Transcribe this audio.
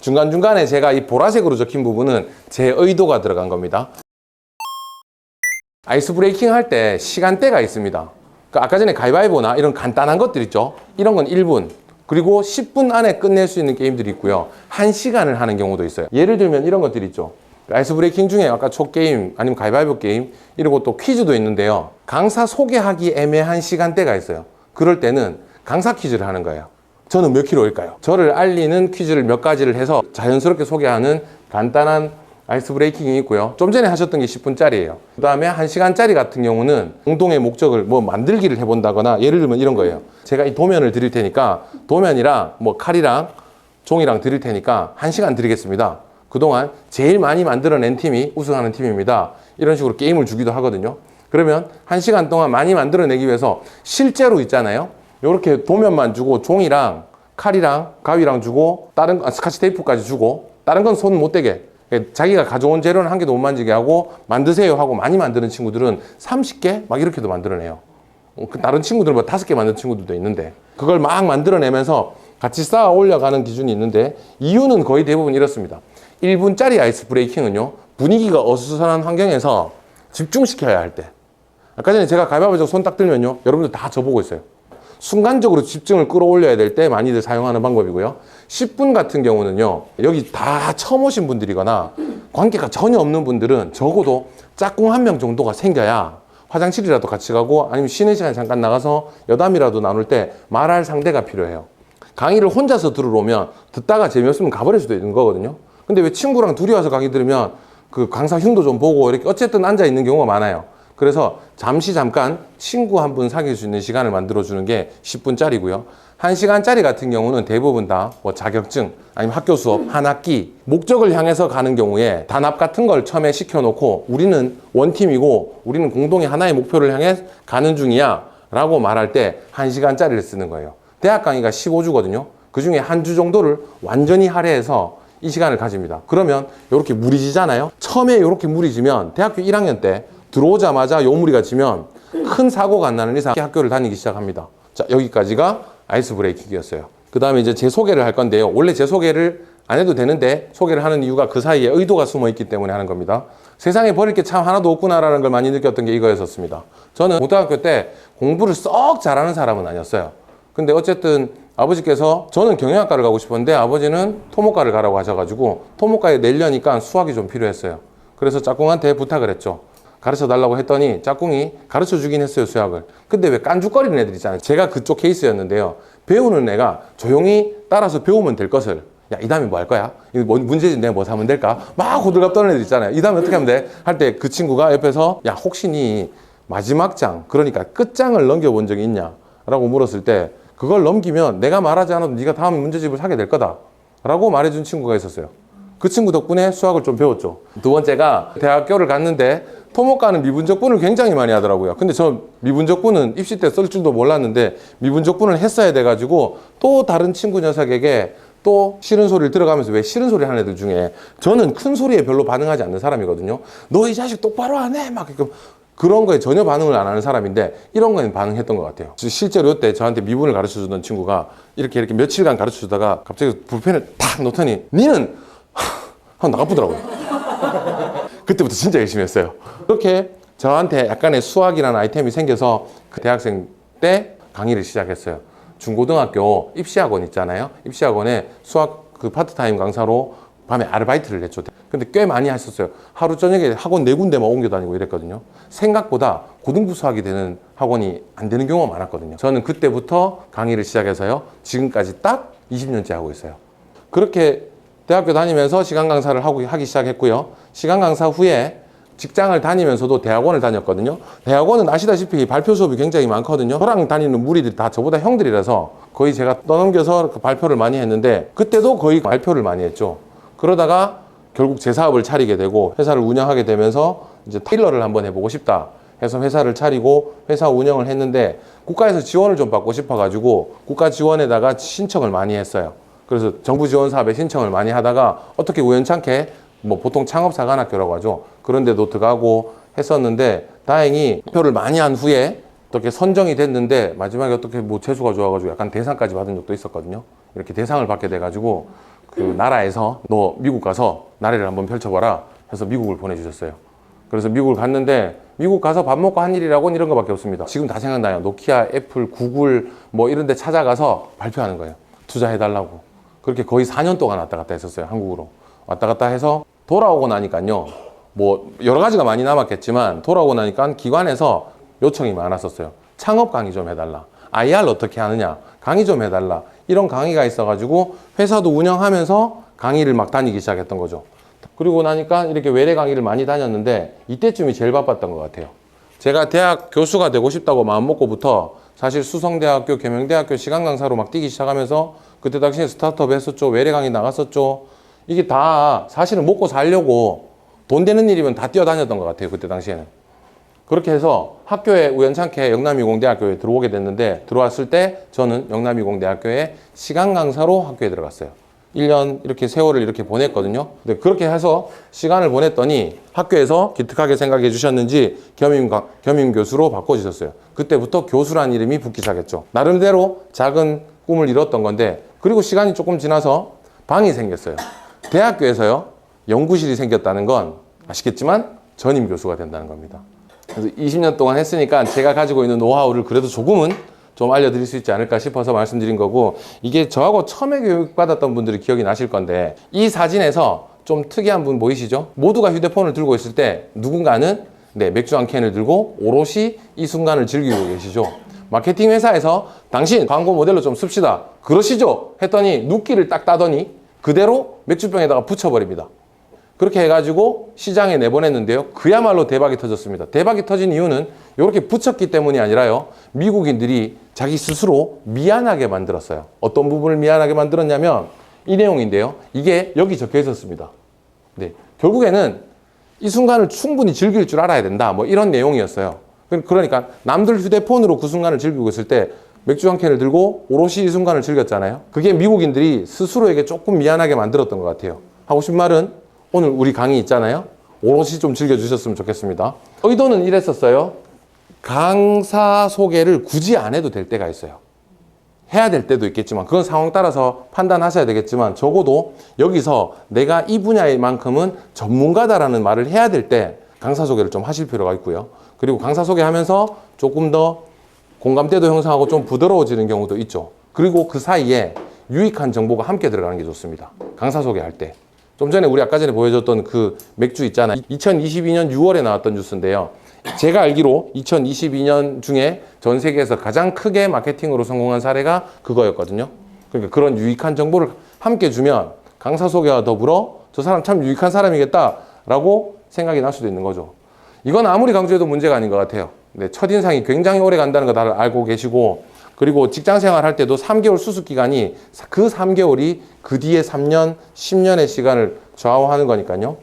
중간중간에 제가 이 보라색으로 적힌 부분은 제 의도가 들어간 겁니다. 아이스 브레이킹 할 때 시간대가 있습니다. 아까 전에 가위바위보나 이런 간단한 것들 있죠. 이런 건 1분, 그리고 10분 안에 끝낼 수 있는 게임들이 있고요. 1시간을 하는 경우도 있어요. 예를 들면 이런 것들이 있죠. 아이스 브레이킹 중에 아까 초 게임 아니면 가위바위보 게임, 이러고 또 퀴즈도 있는데요. 강사 소개하기 애매한 시간대가 있어요. 그럴 때는 강사 퀴즈를 하는 거예요. 저는 몇 킬로일까요? 저를 알리는 퀴즈를 몇 가지를 해서 자연스럽게 소개하는 간단한 아이스 브레이킹이 있고요. 좀 전에 하셨던 게 10분짜리예요. 그 다음에 1시간짜리 같은 경우는 공동의 목적을 뭐 만들기를 해본다거나, 예를 들면 이런 거예요. 제가 이 도면을 드릴 테니까 도면이랑 뭐 칼이랑 종이랑 드릴 테니까 1시간 드리겠습니다. 그동안 제일 많이 만들어낸 팀이 우승하는 팀입니다. 이런 식으로 게임을 주기도 하거든요. 그러면 1시간 동안 많이 만들어내기 위해서 실제로 있잖아요. 이렇게 도면만 주고 종이랑 칼이랑 가위랑 주고, 다른 스카치 테이프까지 주고, 다른 건 손 못 대게, 자기가 가져온 재료는 한 개도 못 만지게 하고 만드세요 하고 많이 만드는 친구들은 30개 막 이렇게도 만들어내요. 다른 친구들은 뭐 5개 만드는 친구들도 있는데, 그걸 막 만들어내면서 같이 쌓아 올려가는 기준이 있는데, 이유는 거의 대부분 이렇습니다. 1분짜리 아이스 브레이킹은요, 분위기가 어수선한 환경에서 집중시켜야 할 때, 아까 전에 제가 가위바위보 손 딱 들면요, 여러분들 다 저보고 있어요. 순간적으로 집중을 끌어올려야 될 때 많이들 사용하는 방법이고요. 10분 같은 경우는요, 여기 다 처음 오신 분들이거나 관계가 전혀 없는 분들은 적어도 짝꿍 1명 정도가 생겨야 화장실이라도 같이 가고, 아니면 쉬는 시간에 잠깐 나가서 여담이라도 나눌 때 말할 상대가 필요해요. 강의를 혼자서 들으러 오면 듣다가 재미없으면 가버릴 수도 있는 거거든요. 근데 왜 친구랑 둘이 와서 강의 들으면 그 강사 흉도 좀 보고 이렇게 어쨌든 앉아 있는 경우가 많아요. 그래서 잠깐 친구 한 분 사귈 수 있는 시간을 만들어주는 게 10분짜리고요. 1시간짜리 같은 경우는 대부분 다 뭐 자격증, 아니면 학교 수업, 한 학기, 목적을 향해서 가는 경우에 단합 같은 걸 처음에 시켜놓고, 우리는 원팀이고 우리는 공동의 하나의 목표를 향해 가는 중이야 라고 말할 때 1시간짜리를 쓰는 거예요. 대학 강의가 15주거든요. 그 중에 한 주 정도를 완전히 할애해서 이 시간을 가집니다. 그러면 이렇게 무리지잖아요. 처음에 이렇게 무리지면 대학교 1학년 때 들어오자마자 요 무리가 지면 큰 사고가 안 나는 이상 학교를 다니기 시작합니다. 자, 여기까지가 아이스 브레이킹이었어요. 그 다음에 이제 제 소개를 할 건데요. 원래 제 소개를 안 해도 되는데 소개를 하는 이유가 그 사이에 의도가 숨어 있기 때문에 하는 겁니다. 세상에 버릴 게 참 하나도 없구나라는 걸 많이 느꼈던 게 이거였었습니다. 저는 고등학교 때 공부를 썩 잘하는 사람은 아니었어요. 근데 어쨌든 아버지께서, 저는 경영학과를 가고 싶었는데 아버지는 토목과를 가라고 하셔가지고 토목과에 내려니까 수학이 좀 필요했어요. 그래서 짝꿍한테 부탁을 했죠. 가르쳐 달라고 했더니 짝꿍이 가르쳐 주긴 했어요, 수학을. 근데 왜 깐죽거리는 애들 있잖아요. 제가 그쪽 케이스였는데요. 배우는 애가 조용히 따라서 배우면 될 것을, 야, 이 다음에 뭐 할 거야? 이거 뭐 문제지, 내가 뭐 사면 될까? 막 호들갑 떠는 애들 있잖아요. 이 다음에 어떻게 하면 돼? 할 때 그 친구가 옆에서, 야, 혹시 니 마지막 장, 그러니까 끝장을 넘겨본 적이 있냐? 라고 물었을 때, 그걸 넘기면 내가 말하지 않아도 네가 다음 문제집을 사게 될 거다 라고 말해준 친구가 있었어요. 그 친구 덕분에 수학을 좀 배웠죠. 두 번째가, 대학교를 갔는데 토목과는 미분적분을 굉장히 많이 하더라고요. 근데 저 미분적분은 입시 때 쓸 줄도 몰랐는데 미분적분을 했어야 돼가지고 또 다른 친구 녀석에게 또 싫은 소리를 들어가면서, 왜 싫은 소리 하는 애들 중에 저는 큰 소리에 별로 반응하지 않는 사람이거든요. 너 이 자식 똑바로 안 해! 막 그런 거에 전혀 반응을 안 하는 사람인데 이런 거에는 반응했던 것 같아요. 실제로 이때 저한테 미분을 가르쳐 주던 친구가 이렇게 며칠간 가르쳐 주다가 갑자기 불펜을 탁 놓더니 니는 하고 나가보더라고요. 그때부터 진짜 열심히 했어요. 그렇게 저한테 약간의 수학이라는 아이템이 생겨서 그 대학생 때 강의를 시작했어요. 중고등학교 입시학원 있잖아요. 입시학원에 수학 그 파트타임 강사로 밤에 아르바이트를 했죠. 근데 꽤 많이 하셨어요. 하루 저녁에 학원 4군데만 옮겨 다니고 이랬거든요. 생각보다 고등부 수학이 되는 학원이 안 되는 경우가 많았거든요. 저는 그때부터 강의를 시작해서요, 지금까지 딱 20년째 하고 있어요. 그렇게 대학교 다니면서 시간 강사를 하기 시작했고요. 시간 강사 후에 직장을 다니면서도 대학원을 다녔거든요. 대학원은 아시다시피 발표 수업이 굉장히 많거든요. 저랑 다니는 무리들이 다 저보다 형들이라서 거의 제가 떠넘겨서 그 발표를 많이 했는데, 그때도 거의 발표를 많이 했죠. 그러다가 결국 제 사업을 차리게 되고 회사를 운영하게 되면서 이제 테일러를 한번 해보고 싶다 해서 회사를 차리고 회사 운영을 했는데, 국가에서 지원을 좀 받고 싶어가지고 국가 지원에다가 신청을 많이 했어요. 그래서 정부 지원 사업에 신청을 많이 하다가 어떻게 우연찮게 뭐 보통 창업사관학교라고 하죠. 그런 데도 들어가고 했었는데, 다행히 표를 많이 한 후에 어떻게 선정이 됐는데 마지막에 어떻게 뭐 재수가 좋아가지고 약간 대상까지 받은 적도 있었거든요. 이렇게 대상을 받게 돼가지고 그 나라에서 너 미국 가서 나래를 한번 펼쳐봐라 해서 미국을 보내주셨어요. 그래서 미국을 갔는데 미국 가서 밥 먹고 한 일이라고는 이런 거밖에 없습니다. 지금 다 생각나요. 노키아, 애플, 구글 뭐 이런 데 찾아가서 발표하는 거예요. 투자해달라고. 그렇게 거의 4년 동안 왔다 갔다 했었어요. 한국으로. 왔다 갔다 해서 돌아오고 나니까요. 뭐 여러 가지가 많이 남았겠지만 돌아오고 나니까 기관에서 요청이 많았었어요. 창업 강의 좀 해달라. IR 어떻게 하느냐. 강의 좀 해달라. 이런 강의가 있어가지고 회사도 운영하면서 강의를 막 다니기 시작했던 거죠. 그리고 나니까 이렇게 외래 강의를 많이 다녔는데 이때쯤이 제일 바빴던 것 같아요. 제가 대학 교수가 되고 싶다고 마음먹고부터 사실 수성대학교, 계명대학교 시간 강사로 막 뛰기 시작하면서 그때 당시에 스타트업 했었죠. 외래 강의 나갔었죠. 이게 다 사실은 먹고 살려고 돈 되는 일이면 다 뛰어다녔던 것 같아요. 그때 당시에는. 그렇게 해서 학교에 우연찮게 영남이공대학교에 들어오게 됐는데 들어왔을 때 저는 영남이공대학교에 시간 강사로 학교에 들어갔어요. 1년 이렇게 세월을 이렇게 보냈거든요. 근데 그렇게 해서 시간을 보냈더니 학교에서 기특하게 생각해 주셨는지 겸임 교수로 바꿔주셨어요. 그때부터 교수란 이름이 붙기 시작했죠. 나름대로 작은 꿈을 이뤘던 건데 그리고 시간이 조금 지나서 방이 생겼어요. 대학교에서요. 연구실이 생겼다는 건 아시겠지만 전임 교수가 된다는 겁니다. 그래서 20년 동안 했으니까 제가 가지고 있는 노하우를 그래도 조금은 좀 알려드릴 수 있지 않을까 싶어서 말씀드린 거고 이게 저하고 처음에 교육받았던 분들이 기억이 나실 건데 이 사진에서 좀 특이한 분 보이시죠? 모두가 휴대폰을 들고 있을 때 누군가는 맥주 한 캔을 들고 오롯이 이 순간을 즐기고 계시죠? 마케팅 회사에서 당신 광고 모델로 좀 씁시다. 그러시죠? 했더니 눕기를 딱 따더니 그대로 맥주병에다가 붙여버립니다. 그렇게 해가지고 시장에 내보냈는데요. 그야말로 대박이 터졌습니다. 대박이 터진 이유는 이렇게 붙였기 때문이 아니라요. 미국인들이 자기 스스로 미안하게 만들었어요. 어떤 부분을 미안하게 만들었냐면 이 내용인데요. 이게 여기 적혀 있었습니다. 네, 결국에는 이 순간을 충분히 즐길 줄 알아야 된다. 뭐 이런 내용이었어요. 그러니까 남들 휴대폰으로 그 순간을 즐기고 있을 때 맥주 한 캔을 들고 오롯이 이 순간을 즐겼잖아요. 그게 미국인들이 스스로에게 조금 미안하게 만들었던 것 같아요. 하고 싶은 말은 오늘 우리 강의 있잖아요. 오롯이 좀 즐겨주셨으면 좋겠습니다. 의도는 이랬었어요. 강사 소개를 굳이 안 해도 될 때가 있어요. 해야 될 때도 있겠지만 그건 상황 따라서 판단하셔야 되겠지만 적어도 여기서 내가 이 분야만큼은 전문가다라는 말을 해야 될 때 강사 소개를 좀 하실 필요가 있고요. 그리고 강사 소개하면서 조금 더 공감대도 형성하고 좀 부드러워지는 경우도 있죠. 그리고 그 사이에 유익한 정보가 함께 들어가는 게 좋습니다. 강사 소개할 때. 좀 전에 우리 아까 전에 보여줬던 그 맥주 있잖아요. 2022년 6월에 나왔던 뉴스인데요. 제가 알기로 2022년 중에 전 세계에서 가장 크게 마케팅으로 성공한 사례가 그거였거든요. 그러니까 그런 유익한 정보를 함께 주면 강사 소개와 더불어 저 사람 참 유익한 사람이겠다라고 생각이 날 수도 있는 거죠. 이건 아무리 강조해도 문제가 아닌 것 같아요. 네, 첫인상이 굉장히 오래 간다는 거 다 알고 계시고 그리고 직장 생활할 때도 3개월 수습 기간이 그 3개월이 그 뒤에 3년, 10년의 시간을 좌우하는 거니까요.